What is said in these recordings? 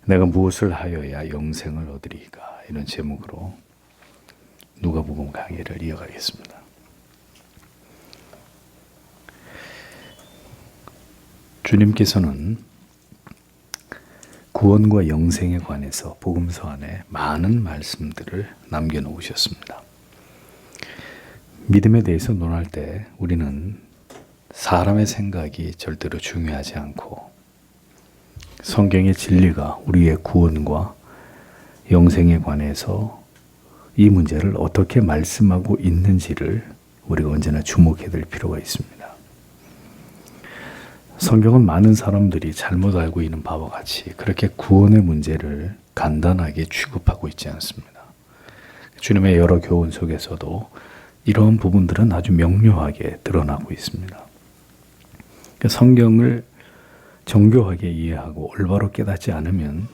내가 무엇을 하여야 영생을 얻으리까? 이런 제목으로 누가복음 강의를 이어가겠습니다. 주님께서는 구원과 영생에 관해서 복음서 안에 많은 말씀들을 남겨놓으셨습니다. 믿음에 대해서 논할 때 우리는 사람의 생각이 절대로 중요하지 않고 성경의 진리가 우리의 구원과 영생에 관해서 이 문제를 어떻게 말씀하고 있는지를 우리가 언제나 주목해야 될 필요가 있습니다. 성경은 많은 사람들이 잘못 알고 있는 바와 같이 그렇게 구원의 문제를 간단하게 취급하고 있지 않습니다. 주님의 여러 교훈 속에서도 이러한 부분들은 아주 명료하게 드러나고 있습니다. 성경을 정교하게 이해하고 올바로 깨닫지 않으면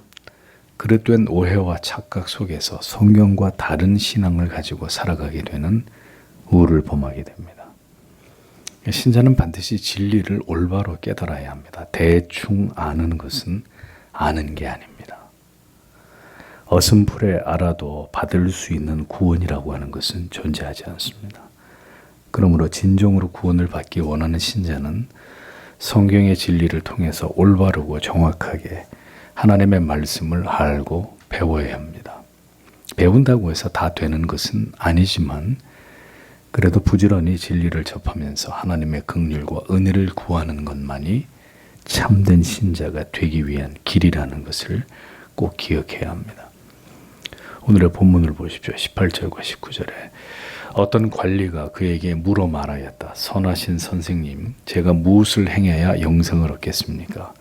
그릇된 오해와 착각 속에서 성경과 다른 신앙을 가지고 살아가게 되는 우를 범하게 됩니다. 신자는 반드시 진리를 올바로 깨달아야 합니다. 대충 아는 것은 아는 게 아닙니다. 어슴푸레 알아도 받을 수 있는 구원이라고 하는 것은 존재하지 않습니다. 그러므로 진정으로 구원을 받기 원하는 신자는 성경의 진리를 통해서 올바르고 정확하게 하나님의 말씀을 알고 배워야 합니다. 배운다고 해서 다 되는 것은 아니지만 그래도 부지런히 진리를 접하면서 하나님의 긍휼과 은혜를 구하는 것만이 참된 신자가 되기 위한 길이라는 것을 꼭 기억해야 합니다. 오늘의 본문을 보십시오. 18절과 19절에 어떤 관리가 그에게 물어 말하였다. 선하신 선생님, 제가 무엇을 행해야 영생을 얻겠습니까?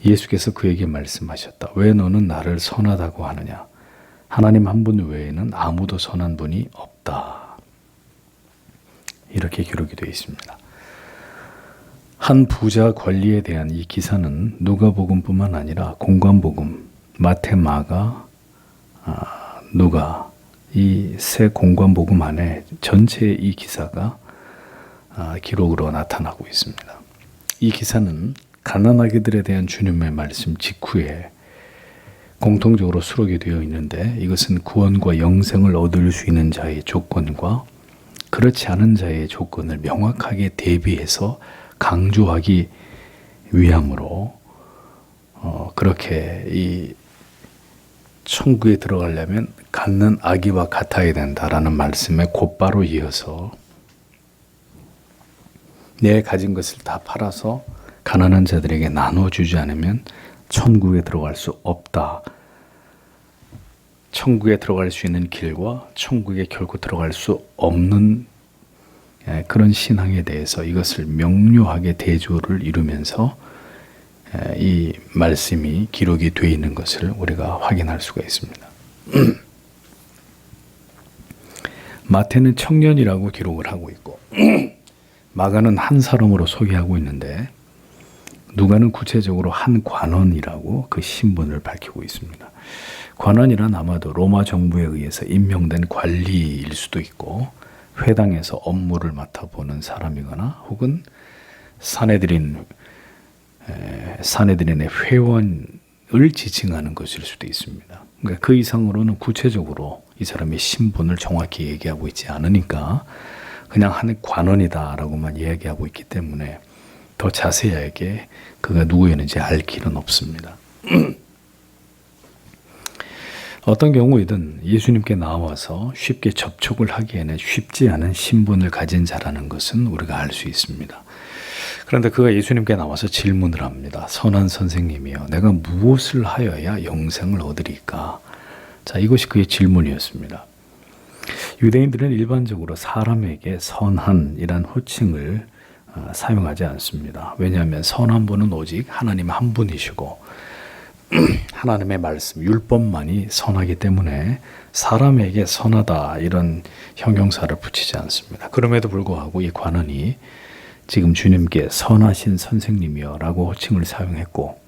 예수께서 그에게 말씀하셨다. 왜 너는 나를 선하다고 하느냐? 하나님 한 분 외에는 아무도 선한 분이 없다. 이렇게 기록이 되어 있습니다. 한 부자 관리에 대한 이 기사는 누가복음뿐만 아니라 공관복음, 마태, 마가, 누가 이 세 공관복음 안에 전체의 이 기사가 기록으로 나타나고 있습니다. 이 기사는 가난하게들에 대한 주님의 말씀 직후에 공통적으로 수록이 되어 있는데 이것은 구원과 영생을 얻을 수 있는 자의 조건과 그렇지 않은 자의 조건을 명확하게 대비해서 강조하기 위함으로 그렇게 이 천국에 들어가려면 갖는 아기와 같아야 된다라는 말씀에 곧바로 이어서 내 가진 것을 다 팔아서 가난한 자들에게 나눠주지 않으면 천국에 들어갈 수 없다. 천국에 들어갈 수 있는 길과 천국에 결코 들어갈 수 없는 그런 신앙에 대해서 이것을 명료하게 대조를 이루면서 이 말씀이 기록이 되어 있는 것을 우리가 확인할 수가 있습니다. 마태는 청년이라고 기록을 하고 있고 마가는 한 사람으로 소개하고 있는데 누가는 구체적으로 한 관원이라고 그 신분을 밝히고 있습니다. 관원이란 아마도 로마 정부에 의해서 임명된 관리일 수도 있고 회당에서 업무를 맡아보는 사람이거나 혹은 사내들인의 회원을 지칭하는 것일 수도 있습니다. 그러니까 그 이상으로는 구체적으로 이 사람의 신분을 정확히 얘기하고 있지 않으니까 그냥 한 관원이다라고만 이야기하고 있기 때문에 더 자세하게 그가 누구였는지 알 길은 없습니다. 어떤 경우이든 예수님께 나와서 쉽게 접촉을 하기에는 쉽지 않은 신분을 가진 자라는 것은 우리가 알 수 있습니다. 그런데 그가 예수님께 나와서 질문을 합니다. 선한 선생님이여, 내가 무엇을 하여야 영생을 얻으리까? 자, 이것이 그의 질문이었습니다. 유대인들은 일반적으로 사람에게 선한이란 호칭을 사용하지 않습니다. 왜냐하면 선한 분은 오직 하나님 한 분이시고 하나님의 말씀, 율법만이 선하기 때문에 사람에게 선하다 이런 형용사를 붙이지 않습니다. 그럼에도 불구하고 이 관원이 지금 주님께 선하신 선생님이여 라고 호칭을 사용했고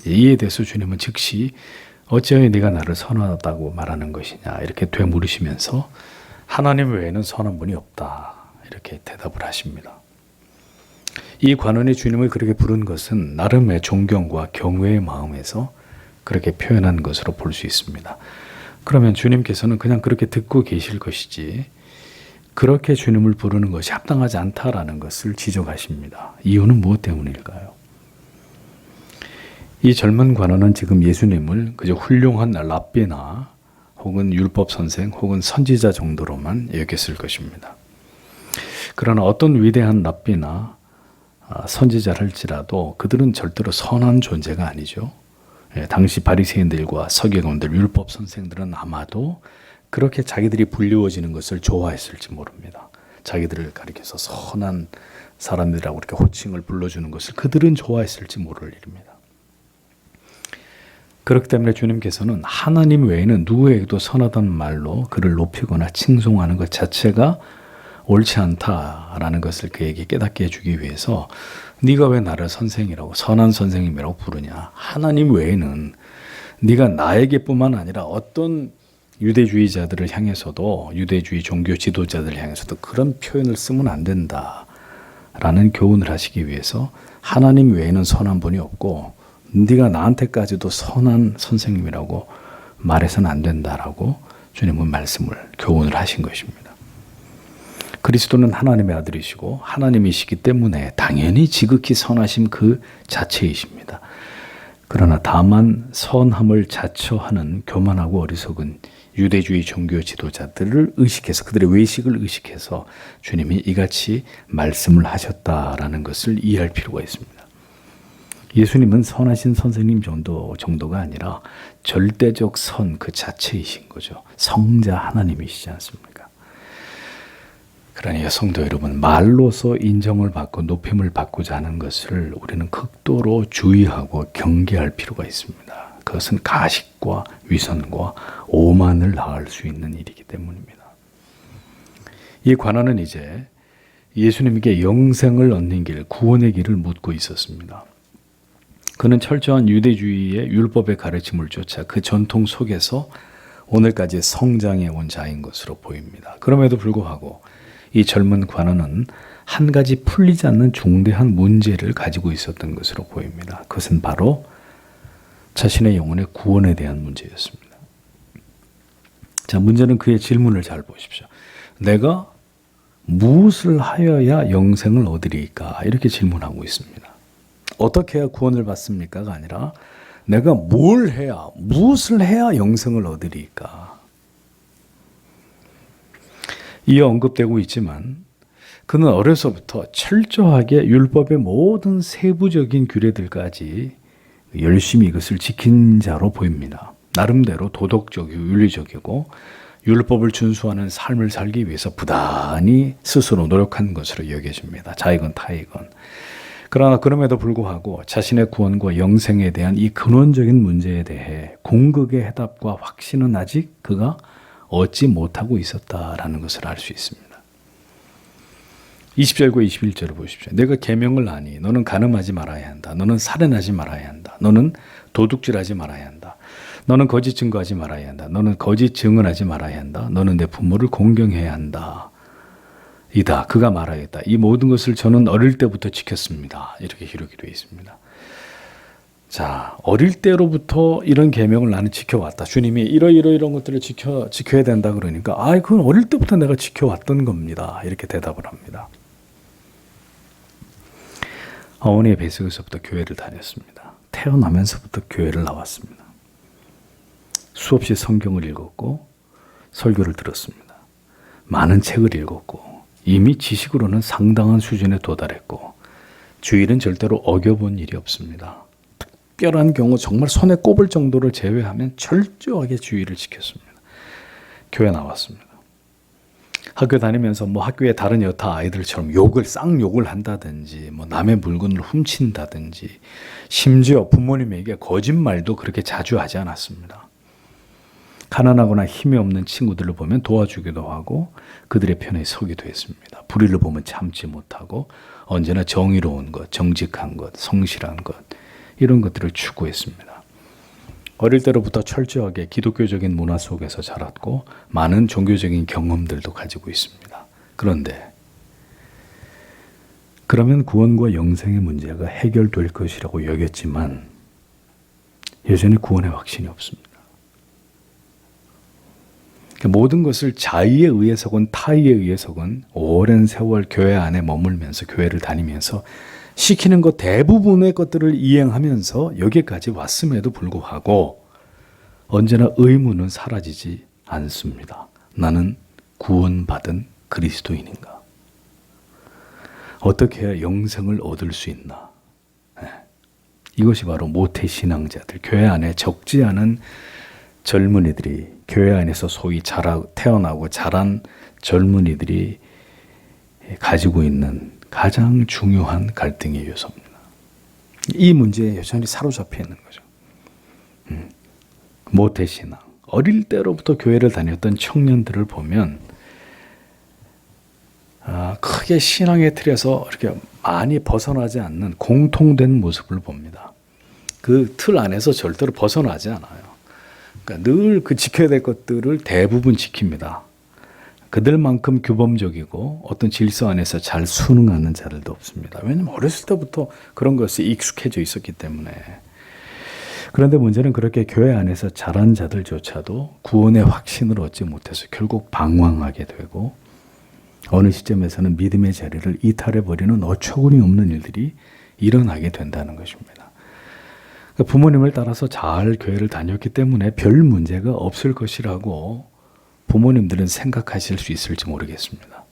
이에 대해서 주님은 즉시 어찌하여 네가 나를 선하다고 말하는 것이냐 이렇게 되물으시면서 하나님 외에는 선한 분이 없다 이렇게 대답을 하십니다. 이 관원이 주님을 그렇게 부른 것은 나름의 존경과 경외의 마음에서 그렇게 표현한 것으로 볼 수 있습니다. 그러면 주님께서는 그냥 그렇게 듣고 계실 것이지 그렇게 주님을 부르는 것이 합당하지 않다라는 것을 지적하십니다. 이유는 무엇 때문일까요? 이 젊은 관원은 지금 예수님을 그저 훌륭한 랍비나 혹은 율법 선생 혹은 선지자 정도로만 여겼을 것입니다. 그러나 어떤 위대한 랍비나 선지자랄지라도 그들은 절대로 선한 존재가 아니죠. 당시 바리새인들과 서기관들, 율법 선생들은 아마도 그렇게 자기들이 불리워지는 것을 좋아했을지 모릅니다. 자기들을 가리켜서 선한 사람들이라고 이렇게 호칭을 불러주는 것을 그들은 좋아했을지 모를 일입니다. 그렇기 때문에 주님께서는 하나님 외에는 누구에게도 선하다는 말로 그를 높이거나 칭송하는 것 자체가 옳지 않다라는 것을 그에게 깨닫게 해주기 위해서 네가 왜 나를 선생이라고 선한 선생님이라고 부르냐. 하나님 외에는 네가 나에게뿐만 아니라 어떤 유대주의자들을 향해서도 유대주의 종교 지도자들을 향해서도 그런 표현을 쓰면 안 된다라는 교훈을 하시기 위해서 하나님 외에는 선한 분이 없고 네가 나한테까지도 선한 선생님이라고 말해서는 안 된다라고 주님은 교훈을 하신 것입니다. 그리스도는 하나님의 아들이시고 하나님이시기 때문에 당연히 지극히 선하심 그 자체이십니다. 그러나 다만 선함을 자처하는 교만하고 어리석은 유대주의 종교 지도자들을 의식해서 그들의 외식을 의식해서 주님이 이같이 말씀을 하셨다라는 것을 이해할 필요가 있습니다. 예수님은 선하신 선생님 정도가 아니라 절대적 선 그 자체이신 거죠. 성자 하나님이시지 않습니까? 그러니 성도 여러분, 말로서 인정을 받고 높임을 받고자 하는 것을 우리는 극도로 주의하고 경계할 필요가 있습니다. 그것은 가식과 위선과 오만을 낳을 수 있는 일이기 때문입니다. 이 관원은 이제 예수님께 영생을 얻는 길, 구원의 길을 묻고 있었습니다. 그는 철저한 유대주의의 율법의 가르침을 쫓아 그 전통 속에서 오늘까지 성장해 온 자인 것으로 보입니다. 그럼에도 불구하고 이 젊은 관원은 한 가지 풀리지 않는 중대한 문제를 가지고 있었던 것으로 보입니다. 그것은 바로 자신의 영혼의 구원에 대한 문제였습니다. 자, 문제는 그의 질문을 잘 보십시오. 내가 무엇을 하여야 영생을 얻으리까? 이렇게 질문하고 있습니다. 어떻게 해야 구원을 받습니까가 아니라 내가 뭘 해야, 무엇을 해야 영생을 얻으리까? 이에 언급되고 있지만 그는 어려서부터 철저하게 율법의 모든 세부적인 규례들까지 열심히 이것을 지킨 자로 보입니다. 나름대로 도덕적이고 윤리적이고 율법을 준수하는 삶을 살기 위해서 부단히 스스로 노력한 것으로 여겨집니다. 자익은 타익은. 그러나 그럼에도 불구하고 자신의 구원과 영생에 대한 이 근원적인 문제에 대해 궁극의 해답과 확신은 아직 그가 얻지 못하고 있었다라는 것을 알 수 있습니다. 20절과 21절을 보십시오. 내가 계명을 아니 너는 간음하지 말아야 한다. 너는 살인하지 말아야 한다. 너는 도둑질하지 말아야 한다. 너는 거짓 증거하지 말아야 한다. 너는 거짓 증언하지 말아야 한다. 너는 내 부모를 공경해야 한다. 이다. 그가 말하였다. 이 모든 것을 저는 어릴 때부터 지켰습니다. 이렇게 기록이 되어 있습니다. 자, 어릴 때로부터 이런 계명을 나는 지켜왔다. 주님이 이런 것들을 지켜야 된다 그러니까 그건 어릴 때부터 내가 지켜왔던 겁니다. 이렇게 대답을 합니다. 어머니의 뱃속에서부터 교회를 다녔습니다. 태어나면서부터 교회를 나왔습니다. 수없이 성경을 읽었고 설교를 들었습니다. 많은 책을 읽었고 이미 지식으로는 상당한 수준에 도달했고 주일은 절대로 어겨본 일이 없습니다. 특별한 경우 정말 손에 꼽을 정도를 제외하면 철저하게 주의를 지켰습니다. 교회 나왔습니다. 학교 다니면서 학교에 다른 여타 아이들처럼 쌍욕을 한다든지 남의 물건을 훔친다든지 심지어 부모님에게 거짓말도 그렇게 자주 하지 않았습니다. 가난하거나 힘이 없는 친구들을 보면 도와주기도 하고 그들의 편에 서기도 했습니다. 불의를 보면 참지 못하고 언제나 정의로운 것, 정직한 것, 성실한 것 이런 것들을 추구했습니다. 어릴 때로부터 철저하게 기독교적인 문화 속에서 자랐고 많은 종교적인 경험들도 가지고 있습니다. 그런데 그러면 구원과 영생의 문제가 해결될 것이라고 여겼지만 여전히 구원의 확신이 없습니다. 모든 것을 자의에 의해서건 타의에 의해서건 오랜 세월 교회 안에 머물면서 교회를 다니면서 시키는 것 대부분의 것들을 이행하면서 여기까지 왔음에도 불구하고 언제나 의문은 사라지지 않습니다. 나는 구원받은 그리스도인인가? 어떻게 해야 영생을 얻을 수 있나? 이것이 바로 모태신앙자들, 교회 안에 적지 않은 젊은이들이, 교회 안에서 소위 태어나고 자란 젊은이들이 가지고 있는 가장 중요한 갈등의 요소입니다. 이 문제에 여전히 사로잡혀 있는 거죠. 모태신앙. 어릴 때로부터 교회를 다녔던 청년들을 보면 크게 신앙의 틀에서 이렇게 많이 벗어나지 않는 공통된 모습을 봅니다. 그 틀 안에서 절대로 벗어나지 않아요. 그러니까 늘 그 지켜야 될 것들을 대부분 지킵니다. 그들만큼 규범적이고 어떤 질서 안에서 잘 순응하는 자들도 없습니다. 왜냐하면 어렸을 때부터 그런 것에 익숙해져 있었기 때문에. 그런데 문제는 그렇게 교회 안에서 자란 자들조차도 구원의 확신을 얻지 못해서 결국 방황하게 되고 어느 시점에서는 믿음의 자리를 이탈해버리는 어처구니 없는 일들이 일어나게 된다는 것입니다. 부모님을 따라서 잘 교회를 다녔기 때문에 별 문제가 없을 것이라고 부모님들은 생각하실 수 있을지 모르겠습니다.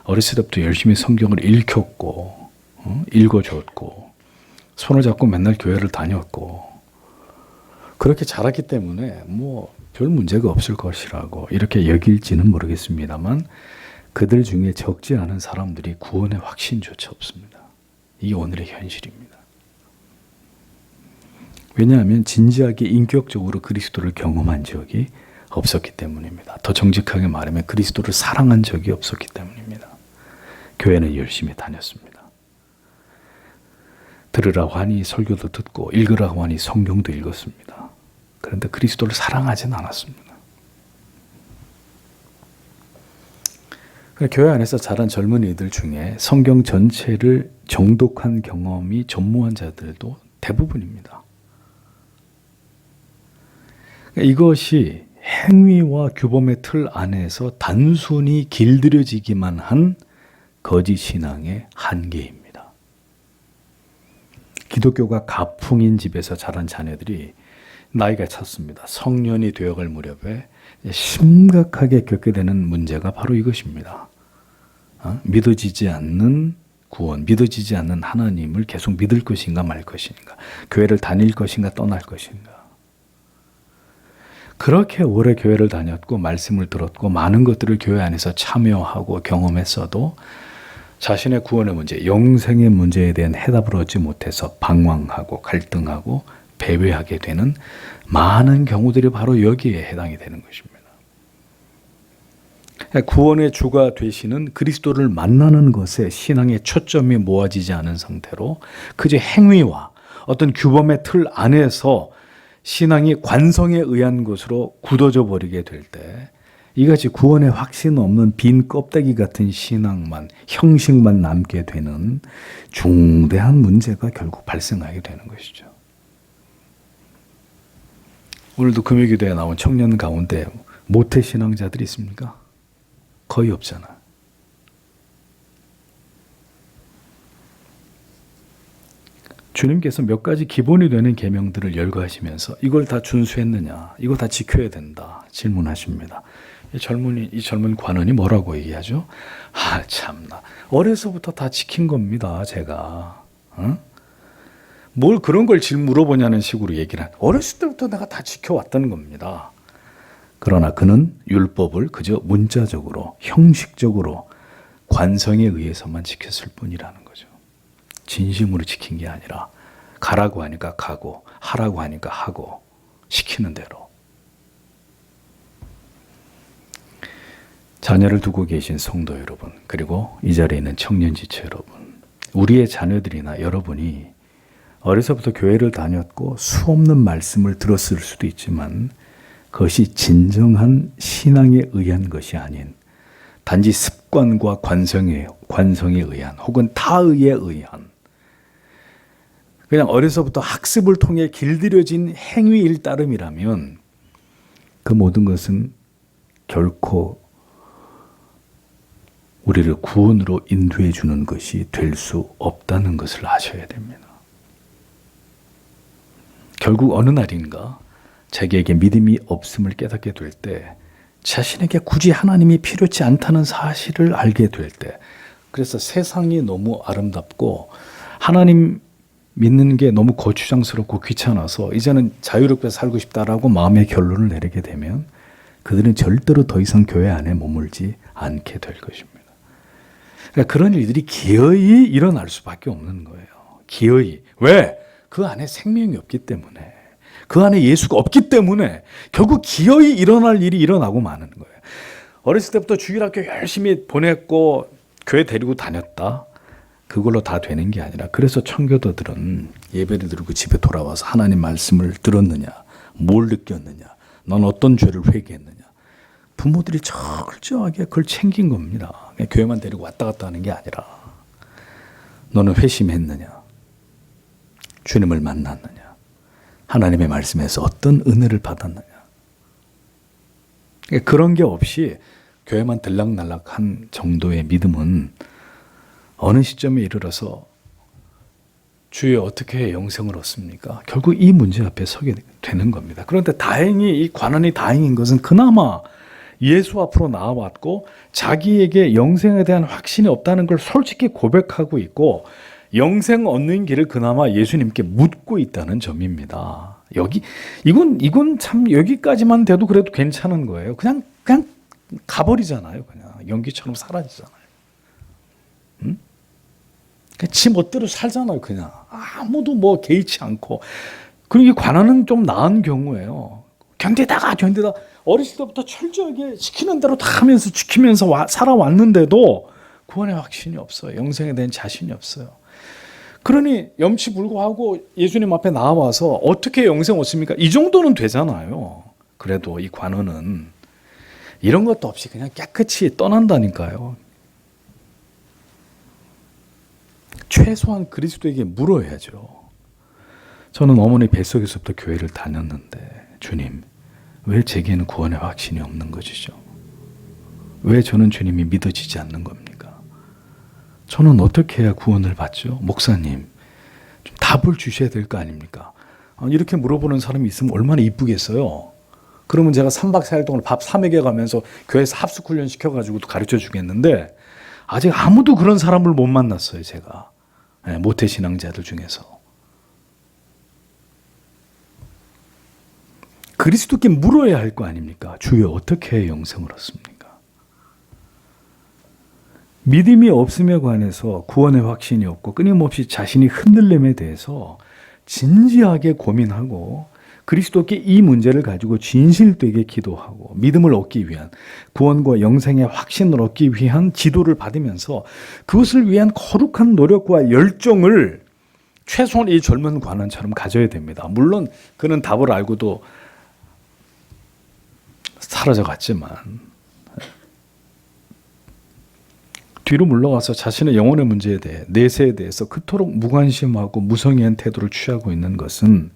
어렸을 때부터 열심히 성경을 읽혔고 읽어줬고 손을 잡고 맨날 교회를 다녔고 그렇게 자랐기 때문에 별 문제가 없을 것이라고 이렇게 여길지는 모르겠습니다만 그들 중에 적지 않은 사람들이 구원의 확신조차 없습니다. 이게 오늘의 현실입니다. 왜냐하면 진지하게 인격적으로 그리스도를 경험한 적이 없었기 때문입니다. 더 정직하게 말하면 그리스도를 사랑한 적이 없었기 때문입니다. 교회는 열심히 다녔습니다. 들으라고 하니 설교도 듣고 읽으라고 하니 성경도 읽었습니다. 그런데 그리스도를 사랑하진 않았습니다. 교회 안에서 자란 젊은이들 중에 성경 전체를 정독한 경험이 전무한 자들도 대부분입니다. 이것이 행위와 규범의 틀 안에서 단순히 길들여지기만 한 거짓 신앙의 한계입니다. 기독교가 가풍인 집에서 자란 자녀들이 나이가 찼습니다. 성년이 되어갈 무렵에 심각하게 겪게 되는 문제가 바로 이것입니다. 믿어지지 않는 구원, 믿어지지 않는 하나님을 계속 믿을 것인가 말 것인가, 교회를 다닐 것인가 떠날 것인가. 그렇게 오래 교회를 다녔고 말씀을 들었고 많은 것들을 교회 안에서 참여하고 경험했어도 자신의 구원의 문제, 영생의 문제에 대한 해답을 얻지 못해서 방황하고 갈등하고 배회하게 되는 많은 경우들이 바로 여기에 해당이 되는 것입니다. 구원의 주가 되시는 그리스도를 만나는 것에 신앙의 초점이 모아지지 않은 상태로 그저 행위와 어떤 규범의 틀 안에서 신앙이 관성에 의한 것으로 굳어져 버리게 될 때 이같이 구원의 확신 없는 빈 껍데기 같은 신앙만, 형식만 남게 되는 중대한 문제가 결국 발생하게 되는 것이죠. 오늘도 금요기도에 나온 청년 가운데 모태신앙자들이 있습니까? 거의 없잖아. 주님께서 몇 가지 기본이 되는 계명들을 열거하시면서 이걸 다 준수했느냐, 이거 다 지켜야 된다 질문하십니다. 이 젊은 관원이 뭐라고 얘기하죠? 참나, 어려서부터 다 지킨 겁니다, 제가. 뭘 그런 걸 물어보냐는 식으로 얘기를 한. 어렸을 때부터 내가 다 지켜왔던 겁니다. 그러나 그는 율법을 그저 문자적으로, 형식적으로, 관성에 의해서만 지켰을 뿐이라는 거죠. 진심으로 지킨 게 아니라 가라고 하니까 가고 하라고 하니까 하고 시키는 대로. 자녀를 두고 계신 성도 여러분, 그리고 이 자리에 있는 청년지체 여러분, 우리의 자녀들이나 여러분이 어려서부터 교회를 다녔고 수없는 말씀을 들었을 수도 있지만 그것이 진정한 신앙에 의한 것이 아닌 단지 습관과 관성에 의한 혹은 타의에 의한 그냥 어려서부터 학습을 통해 길들여진 행위일 따름이라면 그 모든 것은 결코 우리를 구원으로 인도해 주는 것이 될 수 없다는 것을 아셔야 됩니다. 결국 어느 날인가 자기에게 믿음이 없음을 깨닫게 될 때, 자신에게 굳이 하나님이 필요치 않다는 사실을 알게 될 때, 그래서 세상이 너무 아름답고 하나님 믿는 게 너무 거추장스럽고 귀찮아서 이제는 자유롭게 살고 싶다라고 마음의 결론을 내리게 되면 그들은 절대로 더 이상 교회 안에 머물지 않게 될 것입니다. 그러니까 그런 일들이 기어이 일어날 수밖에 없는 거예요. 기어이. 왜? 그 안에 생명이 없기 때문에, 그 안에 예수가 없기 때문에 결국 기어이 일어날 일이 일어나고 마는 거예요. 어렸을 때부터 주일학교 열심히 보냈고 교회 데리고 다녔다, 그걸로 다 되는 게 아니라, 그래서 청교도들은 예배를 드리고 집에 돌아와서 하나님 말씀을 들었느냐, 뭘 느꼈느냐, 넌 어떤 죄를 회개했느냐, 부모들이 철저하게 그걸 챙긴 겁니다. 그냥 교회만 데리고 왔다 갔다 하는 게 아니라, 너는 회심했느냐, 주님을 만났느냐, 하나님의 말씀에서 어떤 은혜를 받았느냐. 그런 게 없이 교회만 들락날락한 정도의 믿음은 어느 시점에 이르러서 주여 어떻게 영생을 얻습니까? 결국 이 문제 앞에 서게 되는 겁니다. 그런데 다행히 이 관원이 다행인 것은 그나마 예수 앞으로 나와왔고 자기에게 영생에 대한 확신이 없다는 걸 솔직히 고백하고 있고 영생 얻는 길을 그나마 예수님께 묻고 있다는 점입니다. 이건 참 여기까지만 돼도 그래도 괜찮은 거예요. 그냥 가버리잖아요. 그냥 연기처럼 사라지잖아요. 응? 지 멋대로 살잖아요. 그냥 아무도 뭐 개의치 않고. 그리고 이 관원은 좀 나은 경우예요. 견디다가 어렸을 때부터 철저하게 시키는 대로 다 하면서 지키면서 살아왔는데도 구원의 확신이 없어요. 영생에 대한 자신이 없어요. 그러니 염치불구하고 예수님 앞에 나와서 어떻게 영생 얻습니까? 이 정도는 되잖아요. 그래도 이 관원은 이런 것도 없이 그냥 깨끗이 떠난다니까요. 최소한 그리스도에게 물어야죠. 저는 어머니 뱃속에서부터 교회를 다녔는데 주님, 왜 제게는 구원의 확신이 없는 것이죠? 왜 저는 주님이 믿어지지 않는 겁니까? 저는 어떻게 해야 구원을 받죠? 목사님, 좀 답을 주셔야 될 거 아닙니까? 이렇게 물어보는 사람이 있으면 얼마나 이쁘겠어요? 그러면 제가 3박 4일 동안 밥 3회개 가면서 교회에서 합숙훈련 시켜가지고 가르쳐 주겠는데 아직 아무도 그런 사람을 못 만났어요. 제가 모태신앙자들 중에서. 그리스도께 물어야 할 거 아닙니까? 주여 어떻게 해야 영생을 얻습니까? 믿음이 없음에 관해서 구원의 확신이 없고 끊임없이 자신이 흔들림에 대해서 진지하게 고민하고 그리스도께 이 문제를 가지고 진실되게 기도하고 믿음을 얻기 위한, 구원과 영생의 확신을 얻기 위한 지도를 받으면서 그것을 위한 거룩한 노력과 열정을 최소한 이 젊은 관원처럼 가져야 됩니다. 물론 그는 답을 알고도 사라져 갔지만 뒤로 물러가서 자신의 영혼의 문제에 대해, 내세에 대해서 그토록 무관심하고 무성의한 태도를 취하고 있는 것은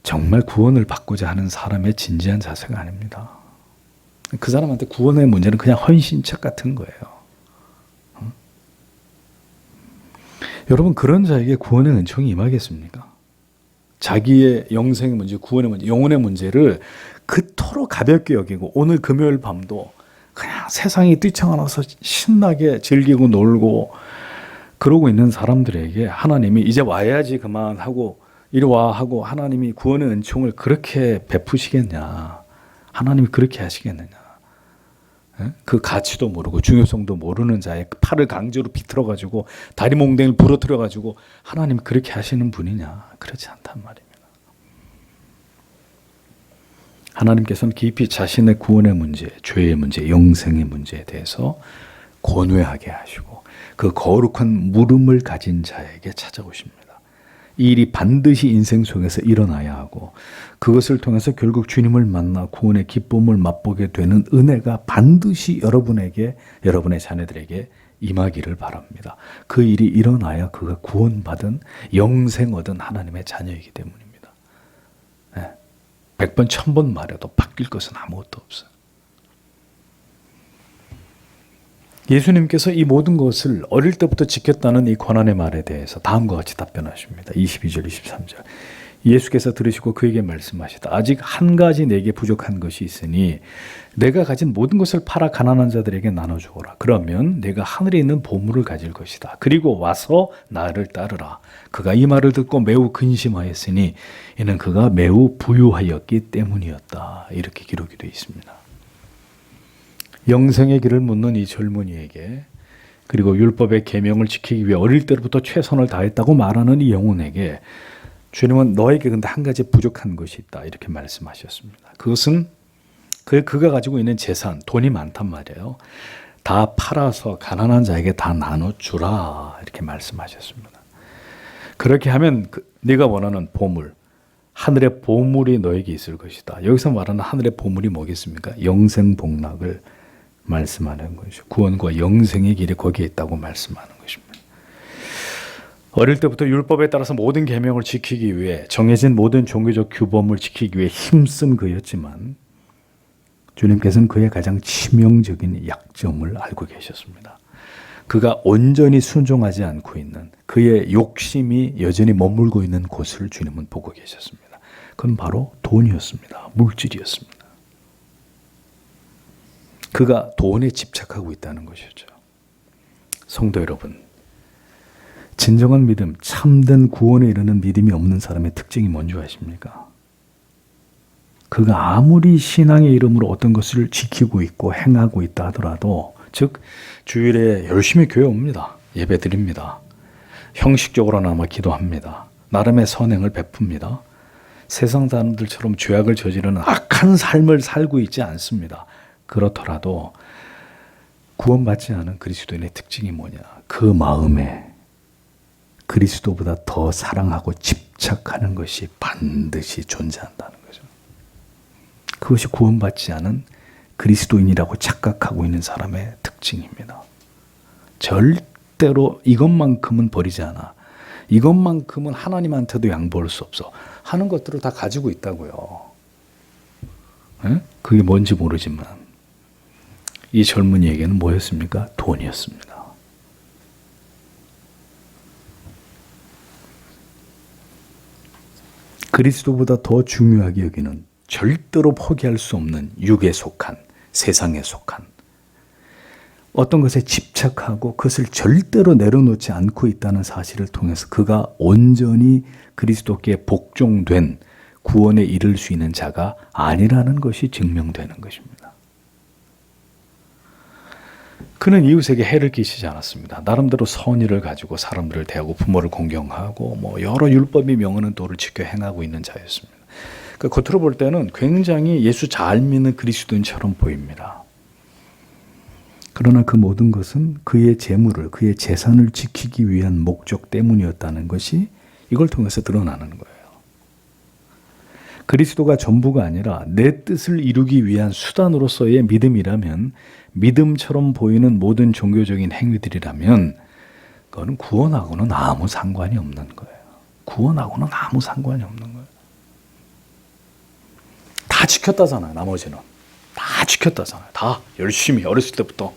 정말 구원을 받고자 하는 사람의 진지한 자세가 아닙니다. 그 사람한테 구원의 문제는 그냥 헌신책 같은 거예요. 여러분, 그런 자에게 구원의 은총이 임하겠습니까? 자기의 영생의 문제, 구원의 문제, 영혼의 문제를 그토록 가볍게 여기고 오늘 금요일 밤도 그냥 세상이 뛰쳐나와서 신나게 즐기고 놀고 그러고 있는 사람들에게 하나님이 이제 와야지 그만하고 이리 와 하고 하나님이 구원의 은총을 그렇게 베푸시겠냐, 하나님이 그렇게 하시겠느냐, 그 가치도 모르고 중요성도 모르는 자의 팔을 강제로 비틀어가지고 다리 몽댕이를 부러뜨려가지고 하나님이 그렇게 하시는 분이냐? 그렇지 않단 말입니다. 하나님께서는 깊이 자신의 구원의 문제, 죄의 문제, 영생의 문제에 대해서 권외하게 하시고 그 거룩한 물음을 가진 자에게 찾아오십니다. 이 일이 반드시 인생 속에서 일어나야 하고 그것을 통해서 결국 주님을 만나 구원의 기쁨을 맛보게 되는 은혜가 반드시 여러분에게, 여러분의 자녀들에게 임하기를 바랍니다. 그 일이 일어나야 그가 구원받은 영생 얻은 하나님의 자녀이기 때문입니다. 100번 1000번 말해도 바뀔 것은 아무것도 없어요. 예수님께서 이 모든 것을 어릴 때부터 지켰다는 이 권한의 말에 대해서 다음과 같이 답변하십니다. 22절 23절 예수께서 들으시고 그에게 말씀하시다. 아직 한 가지 내게 부족한 것이 있으니 내가 가진 모든 것을 팔아 가난한 자들에게 나눠주어라. 그러면 내가 하늘에 있는 보물을 가질 것이다. 그리고 와서 나를 따르라. 그가 이 말을 듣고 매우 근심하였으니 이는 그가 매우 부유하였기 때문이었다. 이렇게 기록이 되어 있습니다. 영생의 길을 묻는 이 젊은이에게, 그리고 율법의 계명을 지키기 위해 어릴 때부터 최선을 다했다고 말하는 이 영혼에게 주님은 너에게 근데 한 가지 부족한 것이 있다 이렇게 말씀하셨습니다. 그것은 그가 가지고 있는 재산, 돈이 많단 말이에요. 다 팔아서 가난한 자에게 다 나눠주라 이렇게 말씀하셨습니다. 그렇게 하면 네가 원하는 보물, 하늘의 보물이 너에게 있을 것이다. 여기서 말하는 하늘의 보물이 뭐겠습니까? 영생복락을 말씀하는 것이죠. 구원과 영생의 길이 거기에 있다고 말씀하는 것입니다. 어릴 때부터 율법에 따라서 모든 계명을 지키기 위해 정해진 모든 종교적 규범을 지키기 위해 힘쓴 그였지만 주님께서는 그의 가장 치명적인 약점을 알고 계셨습니다. 그가 온전히 순종하지 않고 있는 그의 욕심이 여전히 머물고 있는 곳을 주님은 보고 계셨습니다. 그건 바로 돈이었습니다. 물질이었습니다. 그가 돈에 집착하고 있다는 것이었죠. 성도 여러분, 진정한 믿음, 참된 구원에 이르는 믿음이 없는 사람의 특징이 뭔지 아십니까? 그가 아무리 신앙의 이름으로 어떤 것을 지키고 있고 행하고 있다 하더라도, 즉 주일에 열심히 교회 옵니다. 예배 드립니다. 형식적으로나마 기도합니다. 나름의 선행을 베풉니다. 세상 사람들처럼 죄악을 저지르는 악한 삶을 살고 있지 않습니다. 그렇더라도 구원받지 않은 그리스도인의 특징이 뭐냐? 그 마음에 그리스도보다 더 사랑하고 집착하는 것이 반드시 존재한다는 거죠. 그것이 구원받지 않은 그리스도인이라고 착각하고 있는 사람의 특징입니다. 절대로 이것만큼은 버리지 않아. 이것만큼은 하나님한테도 양보할 수 없어. 하는 것들을 다 가지고 있다고요. 그게 뭔지 모르지만 이 젊은이에게는 뭐였습니까? 돈이었습니다. 그리스도보다 더 중요하게 여기는, 절대로 포기할 수 없는 육에 속한, 세상에 속한 어떤 것에 집착하고 그것을 절대로 내려놓지 않고 있다는 사실을 통해서 그가 온전히 그리스도께 복종된 구원에 이를 수 있는 자가 아니라는 것이 증명되는 것입니다. 그는 이웃에게 해를 끼치지 않았습니다. 나름대로 선의를 가지고 사람들을 대하고 부모를 공경하고 여러 율법이 명하는 도를 지켜 행하고 있는 자였습니다. 그러니까 겉으로 볼 때는 굉장히 예수 잘 믿는 그리스도인처럼 보입니다. 그러나 그 모든 것은 그의 재물을, 그의 재산을 지키기 위한 목적 때문이었다는 것이 이걸 통해서 드러나는 거예요. 그리스도가 전부가 아니라 내 뜻을 이루기 위한 수단으로서의 믿음이라면, 믿음처럼 보이는 모든 종교적인 행위들이라면 그거는 구원하고는 아무 상관이 없는 거예요. 구원하고는 아무 상관이 없는 거예요. 다 지켰다잖아요. 나머지는 다 지켰다잖아요. 다 열심히 어렸을 때부터.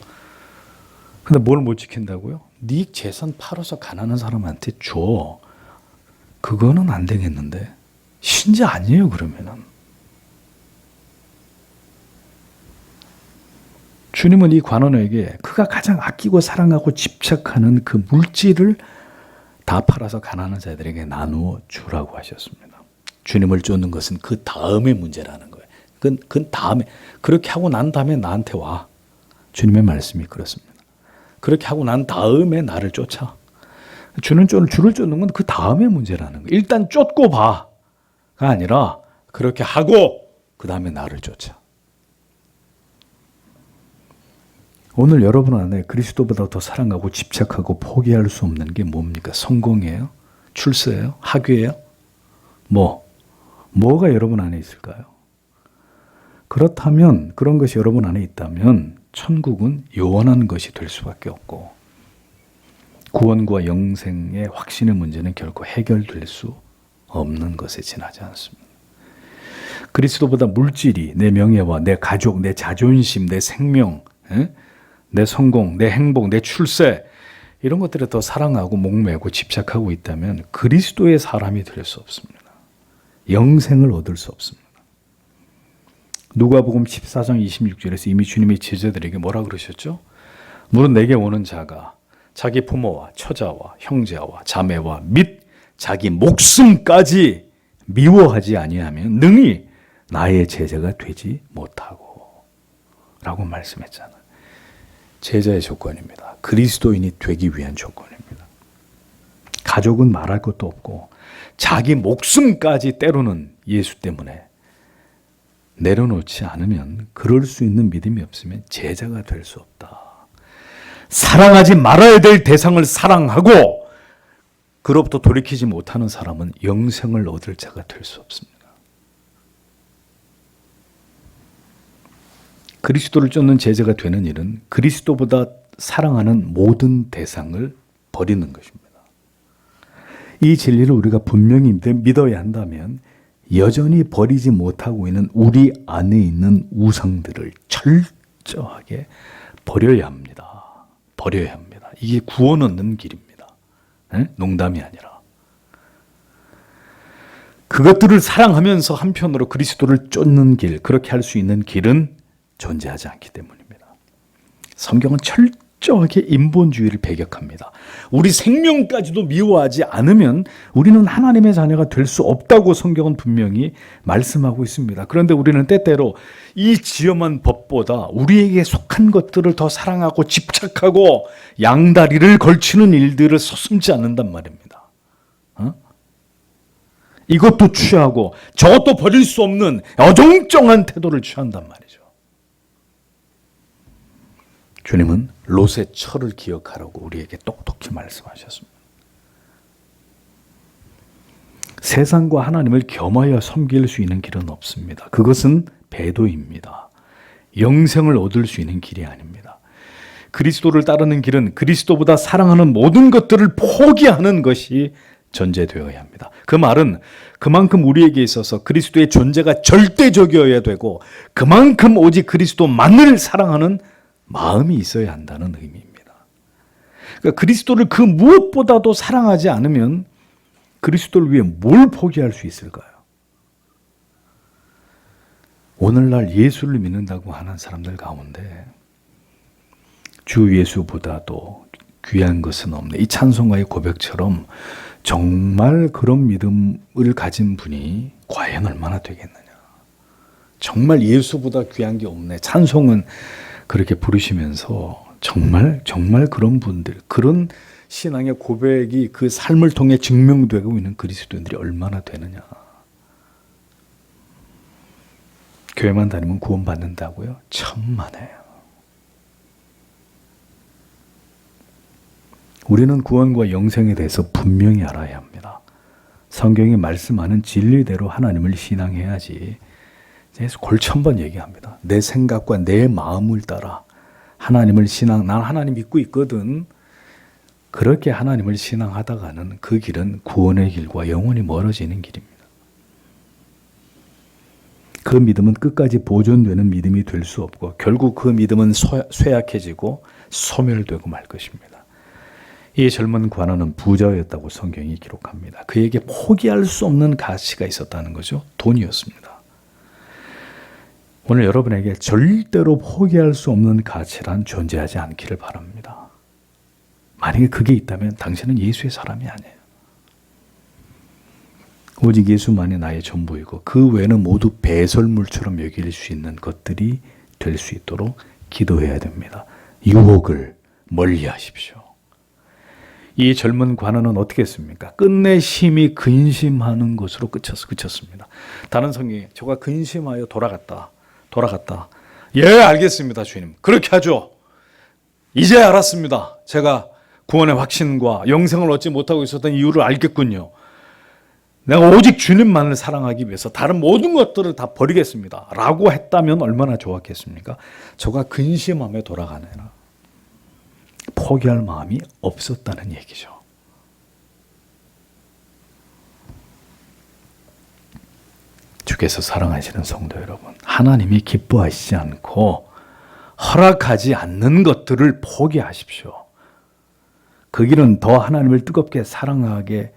근데 뭘 못 지킨다고요? 네 재산 팔아서 가난한 사람한테 줘. 그거는 안 되겠는데. 신자 아니에요, 그러면은. 주님은 이 관원에게 그가 가장 아끼고 사랑하고 집착하는 그 물질을 다 팔아서 가난한 자들에게 나누어 주라고 하셨습니다. 주님을 쫓는 것은 그 다음의 문제라는 거예요. 그 다음에, 그렇게 하고 난 다음에 나한테 와. 주님의 말씀이 그렇습니다. 그렇게 하고 난 다음에 나를 쫓아. 줄을 쫓는 건 그 다음의 문제라는 거예요. 일단 쫓고 봐가 아니라 그렇게 하고 그 다음에 나를 쫓아. 오늘 여러분 안에 그리스도보다 더 사랑하고 집착하고 포기할 수 없는 게 뭡니까? 성공이에요? 출세예요? 학위예요? 뭐가 여러분 안에 있을까요? 그렇다면, 그런 것이 여러분 안에 있다면 천국은 요원한 것이 될 수밖에 없고, 구원과 영생의 확신의 문제는 결코 해결될 수 없는 것에 지나지 않습니다. 그리스도보다 물질이 내 명예와 내 가족, 내 자존심, 내 생명, 내 성공, 내 행복, 내 출세 이런 것들에 더 사랑하고 목매고 집착하고 있다면 그리스도의 사람이 될 수 없습니다. 영생을 얻을 수 없습니다. 누가복음 14장 26절에서 이미 주님이 제자들에게 뭐라 그러셨죠? 무릇 내게 오는 자가 자기 부모와 처자와 형제와 자매와 및 자기 목숨까지 미워하지 아니하면 능히 나의 제자가 되지 못하고 라고 말씀했잖아요. 제자의 조건입니다. 그리스도인이 되기 위한 조건입니다. 가족은 말할 것도 없고 자기 목숨까지 때로는 예수 때문에 내려놓지 않으면 그럴 수 있는 믿음이 없으면 제자가 될 수 없다. 사랑하지 말아야 될 대상을 사랑하고 그로부터 돌이키지 못하는 사람은 영생을 얻을 자가 될 수 없습니다. 그리스도를 쫓는 제자가 되는 일은 그리스도보다 사랑하는 모든 대상을 버리는 것입니다. 이 진리를 우리가 분명히 믿어야 한다면 여전히 버리지 못하고 있는 우리 안에 있는 우상들을 철저하게 버려야 합니다. 버려야 합니다. 이게 구원 얻는 길입니다. 농담이 아니라. 그것들을 사랑하면서 한편으로 그리스도를 쫓는 길, 그렇게 할 수 있는 길은 존재하지 않기 때문입니다. 성경은 철저하게 인본주의를 배격합니다. 우리 생명까지도 미워하지 않으면 우리는 하나님의 자녀가 될 수 없다고 성경은 분명히 말씀하고 있습니다. 그런데 우리는 때때로 이 지엄한 법보다 우리에게 속한 것들을 더 사랑하고 집착하고 양다리를 걸치는 일들을 서슴지 않는단 말입니다. 이것도 취하고 저것도 버릴 수 없는 어정쩡한 태도를 취한단 말이죠. 주님은 롯의 철을 기억하라고 우리에게 똑똑히 말씀하셨습니다. 세상과 하나님을 겸하여 섬길 수 있는 길은 없습니다. 그것은 배도입니다. 영생을 얻을 수 있는 길이 아닙니다. 그리스도를 따르는 길은 그리스도보다 사랑하는 모든 것들을 포기하는 것이 전제되어야 합니다. 그 말은 그만큼 우리에게 있어서 그리스도의 존재가 절대적이어야 되고 그만큼 오직 그리스도만을 사랑하는 마음이 있어야 한다는 의미입니다. 그러니까 그리스도를 그 무엇보다도 사랑하지 않으면 그리스도를 위해 뭘 포기할 수 있을까요? 오늘날 예수를 믿는다고 하는 사람들 가운데 주 예수보다도 귀한 것은 없네. 이 찬송가의 고백처럼 정말 그런 믿음을 가진 분이 과연 얼마나 되겠느냐. 정말 예수보다 귀한 게 없네. 찬송은 그렇게 부르시면서 정말 그런 분들, 그런 신앙의 고백이 그 삶을 통해 증명되고 있는 그리스도인들이 얼마나 되느냐. 교회만 다니면 구원받는다고요? 천만에요. 우리는 구원과 영생에 대해서 분명히 알아야 합니다. 성경이 말씀하는 진리대로 하나님을 신앙해야지. 그래서 골천번 얘기합니다. 내 생각과 내 마음을 따라 하나님을 난 하나님 믿고 있거든. 그렇게 하나님을 신앙하다가는 그 길은 구원의 길과 영원히 멀어지는 길입니다. 그 믿음은 끝까지 보존되는 믿음이 될 수 없고 결국 그 믿음은 쇠약해지고 소멸되고 말 것입니다. 이 젊은 관원은 부자였다고 성경이 기록합니다. 그에게 포기할 수 없는 가치가 있었다는 거죠. 돈이었습니다. 오늘 여러분에게 절대로 포기할 수 없는 가치란 존재하지 않기를 바랍니다. 만약에 그게 있다면 당신은 예수의 사람이 아니에요. 오직 예수만이 나의 전부이고 그 외에는 모두 배설물처럼 여길 수 있는 것들이 될 수 있도록 기도해야 됩니다. 유혹을 멀리 하십시오. 이 젊은 관원은 어떻게 했습니까? 끝내 심히 근심하는 것으로 그쳤습니다. 다른 성경에 저가 근심하여 돌아갔다. 예, 알겠습니다, 주님. 그렇게 하죠. 이제 알았습니다. 제가 구원의 확신과 영생을 얻지 못하고 있었던 이유를 알겠군요. 내가 오직 주님만을 사랑하기 위해서 다른 모든 것들을 다 버리겠습니다. 라고 했다면 얼마나 좋았겠습니까? 저가 근심하며 돌아가네라. 포기할 마음이 없었다는 얘기죠. 주께서 사랑하시는 성도 여러분, 하나님이 기뻐하시지 않고 허락하지 않는 것들을 포기하십시오. 그 길은 더 하나님을 뜨겁게 사랑하게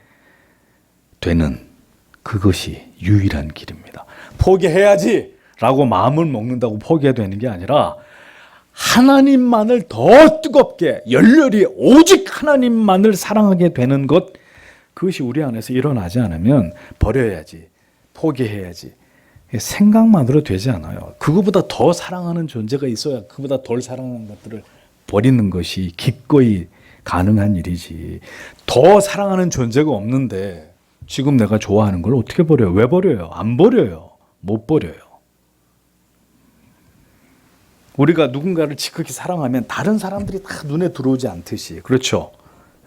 되는 그것이 유일한 길입니다. 포기해야지 라고 마음을 먹는다고 포기해야 되는 게 아니라 하나님만을 더 뜨겁게 열렬히 오직 하나님만을 사랑하게 되는 것, 그것이 우리 안에서 일어나지 않으면 버려야지, 포기해야지, 생각만으로 되지 않아요. 그거보다 더 사랑하는 존재가 있어야 그보다 덜 사랑하는 것들을 버리는 것이 기꺼이 가능한 일이지. 더 사랑하는 존재가 없는데 지금 내가 좋아하는 걸 어떻게 버려요? 왜 버려요? 안 버려요. 못 버려요. 우리가 누군가를 지극히 사랑하면 다른 사람들이 다 눈에 들어오지 않듯이, 그렇죠?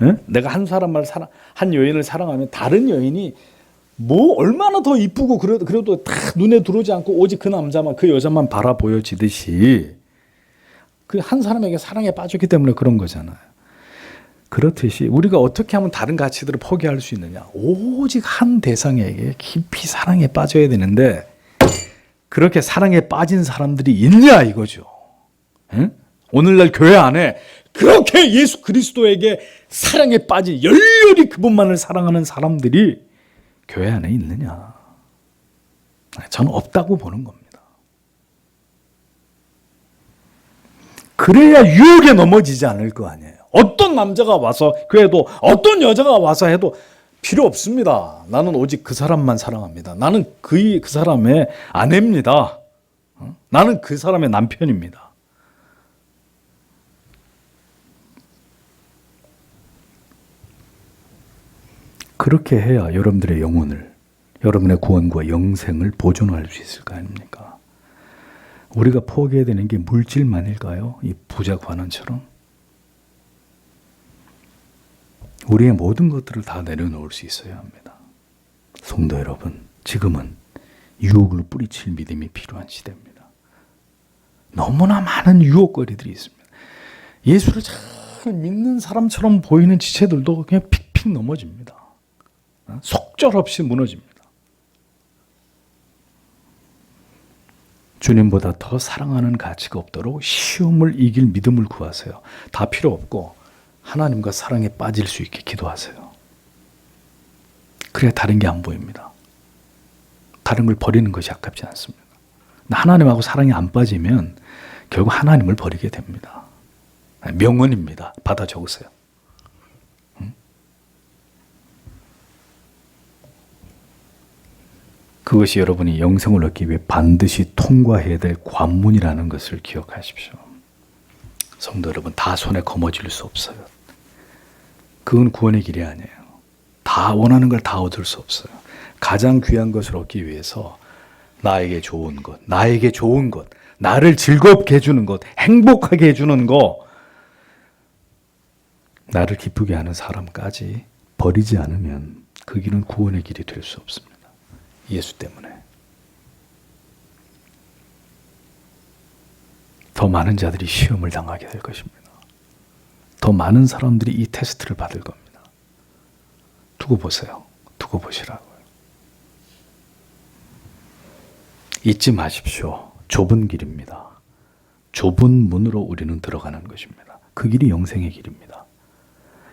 예? 내가 한 여인을 사랑하면 다른 여인이 뭐 얼마나 더 이쁘고 그래도 다 눈에 들어오지 않고 오직 그 남자만, 그 여자만 바라 보여지듯이 그 한 사람에게 사랑에 빠졌기 때문에 그런 거잖아요. 그렇듯이 우리가 어떻게 하면 다른 가치들을 포기할 수 있느냐? 오직 한 대상에게 깊이 사랑에 빠져야 되는데 그렇게 사랑에 빠진 사람들이 있냐 이거죠. 응? 오늘날 교회 안에 그렇게 예수 그리스도에게 사랑에 빠진, 열렬히 그분만을 사랑하는 사람들이 교회 안에 있느냐? 저는 없다고 보는 겁니다. 그래야 유혹에 넘어지지 않을 거 아니에요. 어떤 남자가 와서 교회도, 어떤 여자가 와서 해도 필요 없습니다. 나는 오직 그 사람만 사랑합니다. 나는 그 사람의 아내입니다. 나는 그 사람의 남편입니다. 그렇게 해야 여러분들의 영혼을, 여러분의 구원과 영생을 보존할 수 있을 거 아닙니까? 우리가 포기해야 되는 게 물질만일까요? 이 부자 관원처럼? 우리의 모든 것들을 다 내려놓을 수 있어야 합니다. 성도 여러분, 지금은 유혹을 뿌리칠 믿음이 필요한 시대입니다. 너무나 많은 유혹거리들이 있습니다. 예수를 잘 믿는 사람처럼 보이는 지체들도 그냥 픽픽 넘어집니다. 속절없이 무너집니다. 주님보다 더 사랑하는 가치가 없도록 시험을 이길 믿음을 구하세요. 다 필요 없고 하나님과 사랑에 빠질 수 있게 기도하세요. 그래야 다른 게 안 보입니다. 다른 걸 버리는 것이 아깝지 않습니다. 하나님하고 사랑이 안 빠지면 결국 하나님을 버리게 됩니다. 명언입니다. 받아 적으세요. 그것이 여러분이 영생을 얻기 위해 반드시 통과해야 될 관문이라는 것을 기억하십시오. 성도 여러분, 다 손에 거머쥘 수 없어요. 그건 구원의 길이 아니에요. 다 원하는 걸 다 얻을 수 없어요. 가장 귀한 것을 얻기 위해서 나에게 좋은 것, 나를 즐겁게 해주는 것, 행복하게 해주는 것, 나를 기쁘게 하는 사람까지 버리지 않으면 그 길은 구원의 길이 될 수 없습니다. 예수 때문에. 더 많은 자들이 시험을 당하게 될 것입니다. 더 많은 사람들이 이 테스트를 받을 겁니다. 두고 보세요. 두고 보시라고요. 잊지 마십시오. 좁은 길입니다. 좁은 문으로 우리는 들어가는 것입니다. 그 길이 영생의 길입니다.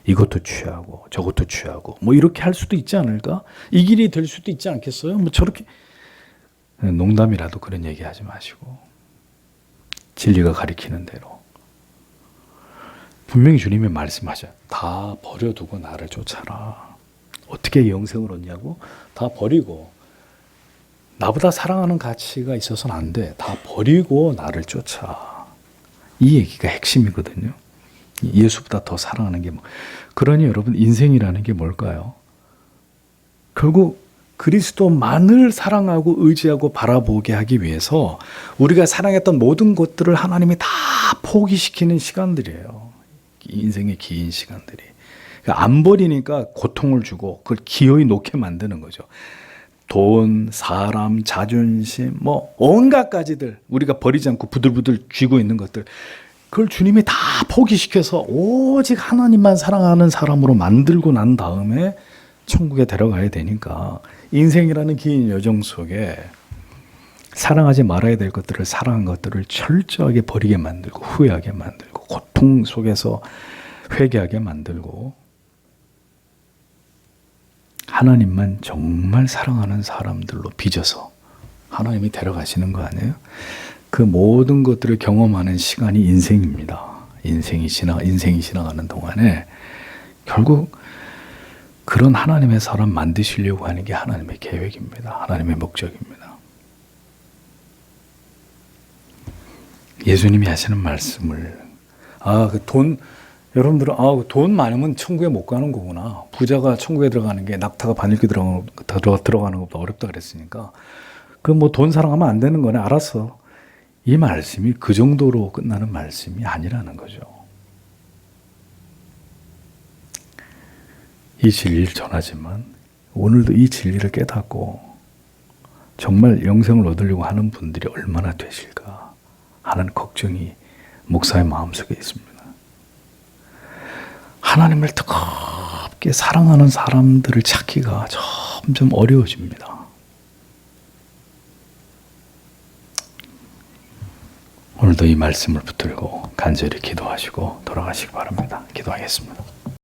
이것도 취하고 저것도 취하고 뭐 이렇게 할 수도 있지 않을까? 이 길이 될 수도 있지 않겠어요? 뭐 저렇게 농담이라도 그런 얘기하지 마시고 진리가 가리키는 대로 분명히 주님이 말씀하셔요. 다 버려두고 나를 쫓아라. 어떻게 영생을 얻냐고? 다 버리고 나보다 사랑하는 가치가 있어서는 안 돼. 다 버리고 나를 쫓아. 이 얘기가 핵심이거든요. 예수보다 더 사랑하는 게 뭐. 그러니 여러분 인생이라는 게 뭘까요? 결국 그리스도만을 사랑하고 의지하고 바라보게 하기 위해서 우리가 사랑했던 모든 것들을 하나님이 다 포기시키는 시간들이에요. 인생의 긴 시간들이. 안 버리니까 고통을 주고 그걸 기어이 놓게 만드는 거죠. 돈, 사람, 자존심, 뭐 온갖 가지들 우리가 버리지 않고 부들부들 쥐고 있는 것들 그걸 주님이 다 포기시켜서 오직 하나님만 사랑하는 사람으로 만들고 난 다음에 천국에 데려가야 되니까 인생이라는 긴 여정 속에 사랑하지 말아야 될 것들을 사랑한 것들을 철저하게 버리게 만들고 후회하게 만들고 고통 속에서 회개하게 만들고 하나님만 정말 사랑하는 사람들로 빚어서 하나님이 데려가시는 거 아니에요? 그 모든 것들을 경험하는 시간이 인생입니다. 인생이 지나가는 동안에 결국 그런 하나님의 사람 만드시려고 하는 게 하나님의 계획입니다. 하나님의 목적입니다. 예수님이 하시는 말씀을 여러분들은 돈 많으면 천국에 못 가는 거구나. 부자가 천국에 들어가는 게 낙타가 바늘귀 들어가는 것보다 어렵다 그랬으니까 그 뭐 돈 사랑하면 안 되는 거네. 알았어. 이 말씀이 그 정도로 끝나는 말씀이 아니라는 거죠. 이 진리를 전하지만 오늘도 이 진리를 깨닫고 정말 영생을 얻으려고 하는 분들이 얼마나 되실까 하는 걱정이 목사의 마음속에 있습니다. 하나님을 뜨겁게 사랑하는 사람들을 찾기가 점점 어려워집니다. 오늘도 이 말씀을 붙들고 간절히 기도하시고 돌아가시기 바랍니다. 기도하겠습니다.